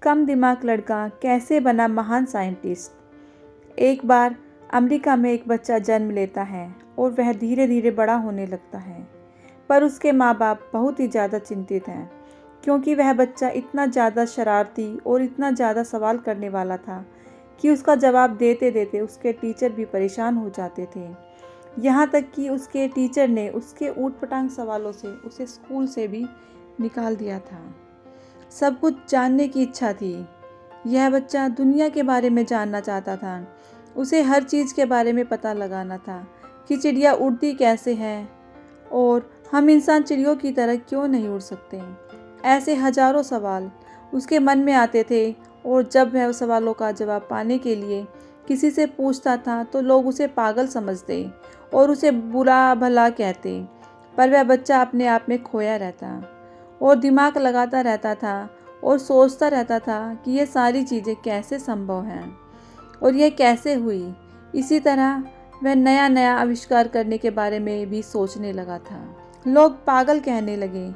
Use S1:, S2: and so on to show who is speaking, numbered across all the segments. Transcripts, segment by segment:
S1: कम दिमाग लड़का कैसे बना महान साइंटिस्ट। एक बार अमेरिका में एक बच्चा जन्म लेता है और वह धीरे धीरे बड़ा होने लगता है, पर उसके माँ बाप बहुत ही ज़्यादा चिंतित हैं क्योंकि वह बच्चा इतना ज़्यादा शरारती और इतना ज़्यादा सवाल करने वाला था कि उसका जवाब देते देते उसके टीचर भी परेशान हो जाते थे। यहाँ तक कि उसके टीचर ने उसके ऊटपटांग सवालों से उसे स्कूल से भी निकाल दिया था। सब कुछ जानने की इच्छा थी। यह बच्चा दुनिया के बारे में जानना चाहता था। उसे हर चीज़ के बारे में पता लगाना था कि चिड़िया उड़ती कैसे है और हम इंसान चिड़ियों की तरह क्यों नहीं उड़ सकते। ऐसे हजारों सवाल उसके मन में आते थे और जब वह उस सवालों का जवाब पाने के लिए किसी से पूछता था तो लोग उसे पागल समझते और उसे बुरा भला कहते। पर वह बच्चा अपने आप में खोया रहता और दिमाग लगाता रहता था और सोचता रहता था कि ये सारी चीज़ें कैसे संभव हैं और यह कैसे हुई। इसी तरह वह नया नया आविष्कार करने के बारे में भी सोचने लगा था। लोग पागल कहने लगे।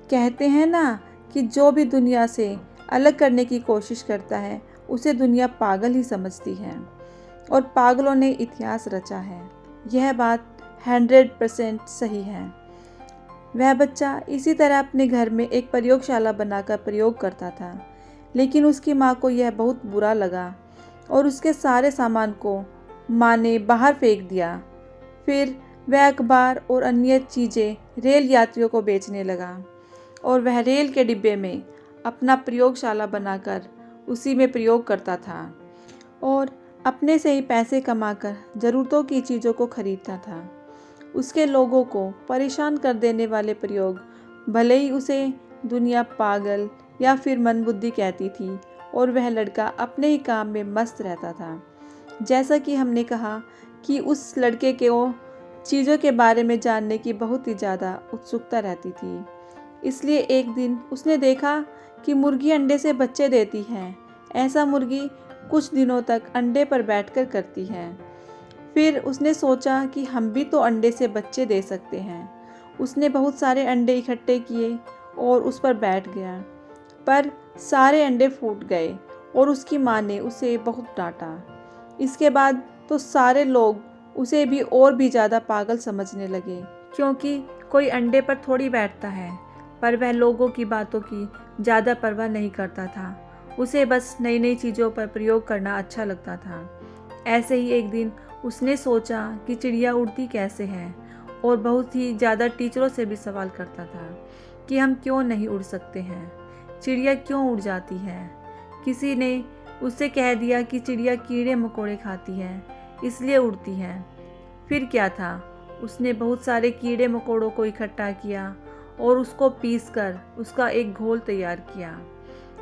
S1: कहते हैं ना कि जो भी दुनिया से अलग करने की कोशिश करता है उसे दुनिया पागल ही समझती है और पागलों ने इतिहास रचा है। यह बात 100% सही है। वह बच्चा इसी तरह अपने घर में एक प्रयोगशाला बनाकर प्रयोग करता था, लेकिन उसकी माँ को यह बहुत बुरा लगा और उसके सारे सामान को माँ ने बाहर फेंक दिया। फिर वह अखबार और अन्य चीज़ें रेल यात्रियों को बेचने लगा और वह रेल के डिब्बे में अपना प्रयोगशाला बनाकर उसी में प्रयोग करता था और अपने से ही पैसे कमाकर ज़रूरतों की चीज़ों को खरीदता था। उसके लोगों को परेशान कर देने वाले प्रयोग भले ही उसे दुनिया पागल या फिर मंदबुद्धि कहती थी और वह लड़का अपने ही काम में मस्त रहता था। जैसा कि हमने कहा कि उस लड़के के वो चीज़ों के बारे में जानने की बहुत ही ज़्यादा उत्सुकता रहती थी। इसलिए एक दिन उसने देखा कि मुर्गी अंडे से बच्चे देती है। ऐसा मुर्गी कुछ दिनों तक अंडे पर बैठकर करती है। फिर उसने सोचा कि हम भी तो अंडे से बच्चे दे सकते हैं। उसने बहुत सारे अंडे इकट्ठे किए और उस पर बैठ गया, पर सारे अंडे फूट गए और उसकी माँ ने उसे बहुत डांटा। इसके बाद तो सारे लोग उसे भी और भी ज़्यादा पागल समझने लगे क्योंकि कोई अंडे पर थोड़ी बैठता है। पर वह लोगों की बातों की ज़्यादा परवाह नहीं करता था। उसे बस नई नई चीज़ों पर प्रयोग करना अच्छा लगता था। ऐसे ही एक दिन उसने सोचा कि चिड़िया उड़ती कैसे है और बहुत ही ज़्यादा टीचरों से भी सवाल करता था कि हम क्यों नहीं उड़ सकते हैं, चिड़िया क्यों उड़ जाती है। किसी ने उससे कह दिया कि चिड़िया कीड़े मकोड़े खाती है इसलिए उड़ती है। फिर क्या था, उसने बहुत सारे कीड़े मकोड़ों को इकट्ठा किया और उसको पीसकर उसका एक घोल तैयार किया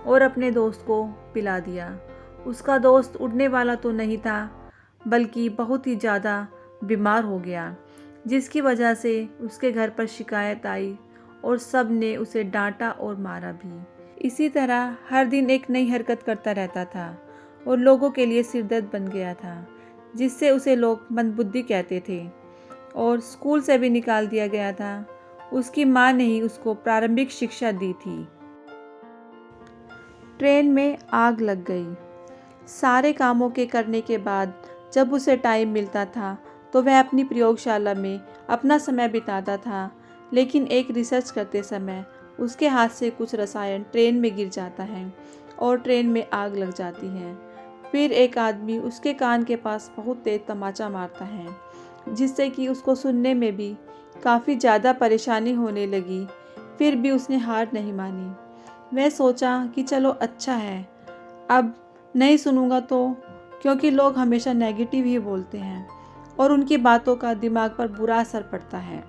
S1: और अपने दोस्त को पिला दिया। उसका दोस्त उड़ने वाला तो नहीं था बल्कि बहुत ही ज़्यादा बीमार हो गया, जिसकी वजह से उसके घर पर शिकायत आई और सब ने उसे डांटा और मारा भी। इसी तरह हर दिन एक नई हरकत करता रहता था और लोगों के लिए सिरदर्द बन गया था, जिससे उसे लोग मंदबुद्धि कहते थे और स्कूल से भी निकाल दिया गया था। उसकी माँ ने ही उसको प्रारंभिक शिक्षा दी थी। ट्रेन में आग लग गई। सारे कामों के करने के बाद जब उसे टाइम मिलता था तो वह अपनी प्रयोगशाला में अपना समय बिताता था, लेकिन एक रिसर्च करते समय उसके हाथ से कुछ रसायन ट्रेन में गिर जाता है और ट्रेन में आग लग जाती है। फिर एक आदमी उसके कान के पास बहुत तेज तमाचा मारता है, जिससे कि उसको सुनने में भी काफ़ी ज़्यादा परेशानी होने लगी। फिर भी उसने हार नहीं मानी। वह सोचा कि चलो अच्छा है, अब नहीं सुनूंगा तो, क्योंकि लोग हमेशा नेगेटिव ही बोलते हैं और उनकी बातों का दिमाग पर बुरा असर पड़ता है।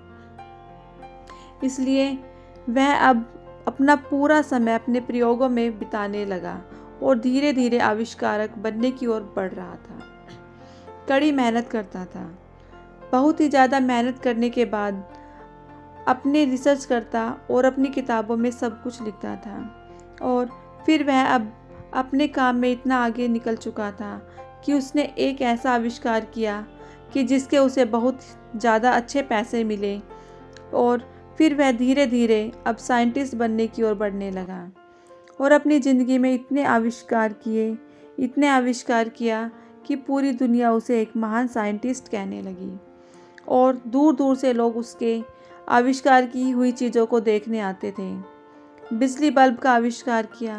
S1: इसलिए वह अब अपना पूरा समय अपने प्रयोगों में बिताने लगा और धीरे धीरे आविष्कारक बनने की ओर बढ़ रहा था। कड़ी मेहनत करता था। बहुत ही ज़्यादा मेहनत करने के बाद अपने रिसर्च करता और अपनी किताबों में सब कुछ लिखता था और फिर वह अब अपने काम में इतना आगे निकल चुका था कि उसने एक ऐसा आविष्कार किया कि जिसके उसे बहुत ज़्यादा अच्छे पैसे मिले और फिर वह धीरे धीरे अब साइंटिस्ट बनने की ओर बढ़ने लगा और अपनी ज़िंदगी में इतने आविष्कार किया कि पूरी दुनिया उसे एक महान साइंटिस्ट कहने लगी और दूर दूर से लोग उसके आविष्कार की हुई चीज़ों को देखने आते थे। बिजली बल्ब का आविष्कार किया।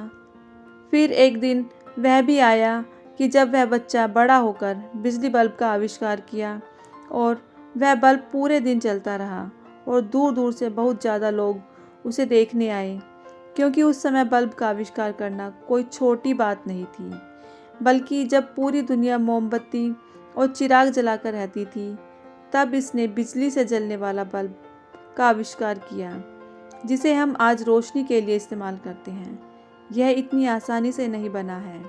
S1: फिर एक दिन वह भी आया कि जब वह बच्चा बड़ा होकर बिजली बल्ब का आविष्कार किया और वह बल्ब पूरे दिन चलता रहा और दूर दूर से बहुत ज़्यादा लोग उसे देखने आए, क्योंकि उस समय बल्ब का आविष्कार करना कोई छोटी बात नहीं थी, बल्कि जब पूरी दुनिया मोमबत्ती और चिराग जलाकर रहती थी, तब इसने बिजली से जलने वाला बल्ब का आविष्कार किया, जिसे हम आज रोशनी के लिए इस्तेमाल करते हैं। यह इतनी आसानी से नहीं बना है।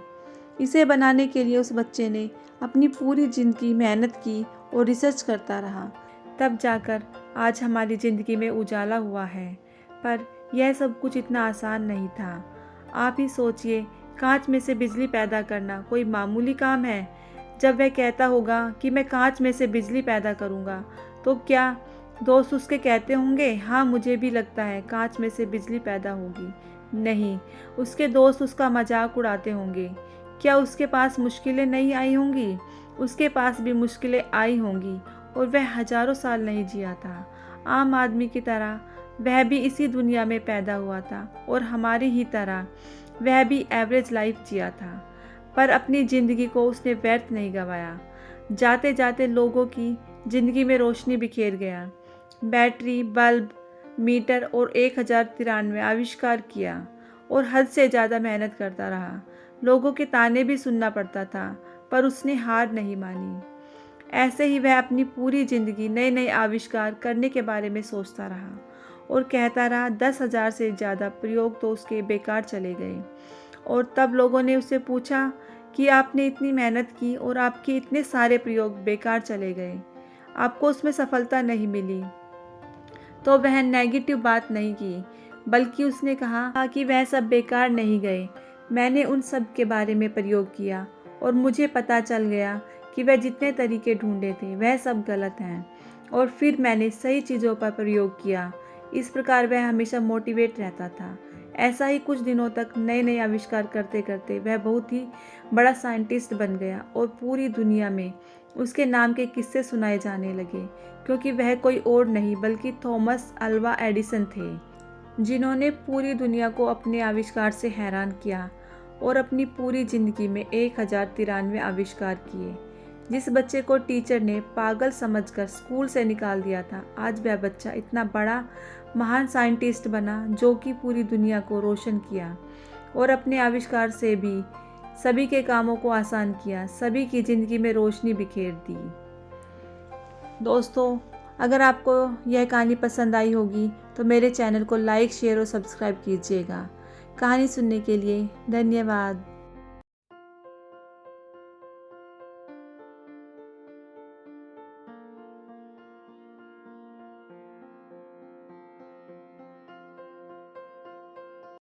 S1: इसे बनाने के लिए उस बच्चे ने अपनी पूरी ज़िंदगी मेहनत की और रिसर्च करता रहा, तब जाकर आज हमारी ज़िंदगी में उजाला हुआ है। पर यह सब कुछ इतना आसान नहीं था। आप ही सोचिए, कांच में से बिजली पैदा करना कोई मामूली काम है। जब वह कहता होगा कि मैं कांच में से बिजली पैदा करूँगा, तो क्या दोस्त उसके कहते होंगे, हाँ मुझे भी लगता है कांच में से बिजली पैदा होगी? नहीं, उसके दोस्त उसका मजाक उड़ाते होंगे। क्या उसके पास मुश्किलें नहीं आई होंगी? उसके पास भी मुश्किलें आई होंगी और वह हजारों साल नहीं जिया था। आम आदमी की तरह वह भी इसी दुनिया में पैदा हुआ था और हमारी ही तरह वह भी एवरेज लाइफ जिया था। पर अपनी ज़िंदगी को उसने व्यर्थ नहीं गंवाया। जाते जाते लोगों की ज़िंदगी में रोशनी बिखेर गया। बैटरी, बल्ब, मीटर और 1093 आविष्कार किया और हद से ज़्यादा मेहनत करता रहा। लोगों के ताने भी सुनना पड़ता था, पर उसने हार नहीं मानी। ऐसे ही वह अपनी पूरी ज़िंदगी नए नए आविष्कार करने के बारे में सोचता रहा और कहता रहा। 10,000 से ज़्यादा प्रयोग तो उसके बेकार चले गए। और तब लोगों ने उससे पूछा कि आपने इतनी मेहनत की और आपके इतने सारे प्रयोग बेकार चले गए, आपको उसमें सफलता नहीं मिली। तो वह नेगेटिव बात नहीं की, बल्कि उसने कहा कि वह सब बेकार नहीं गए। मैंने उन सब के बारे में प्रयोग किया और मुझे पता चल गया कि वह जितने तरीके ढूंढे थे वह सब गलत हैं, और फिर मैंने सही चीज़ों पर प्रयोग किया। इस प्रकार वह हमेशा मोटिवेट रहता था। ऐसा ही कुछ दिनों तक नए नए आविष्कार करते करते वह बहुत ही बड़ा साइंटिस्ट बन गया और पूरी दुनिया में उसके नाम के किस्से सुनाए जाने लगे, क्योंकि वह कोई और नहीं बल्कि थॉमस अल्वा एडिसन थे, जिन्होंने पूरी दुनिया को अपने आविष्कार से हैरान किया और अपनी पूरी ज़िंदगी में 1093 आविष्कार किए। जिस बच्चे को टीचर ने पागल समझकर स्कूल से निकाल दिया था, आज वह बच्चा इतना बड़ा महान साइंटिस्ट बना, जो कि पूरी दुनिया को रोशन किया और अपने आविष्कार से भी सभी के कामों को आसान किया, सभी की ज़िंदगी में रोशनी बिखेर दी। दोस्तों, अगर आपको यह कहानी पसंद आई होगी तो मेरे चैनल को लाइक, शेयर और सब्सक्राइब कीजिएगा। कहानी सुनने के लिए धन्यवाद।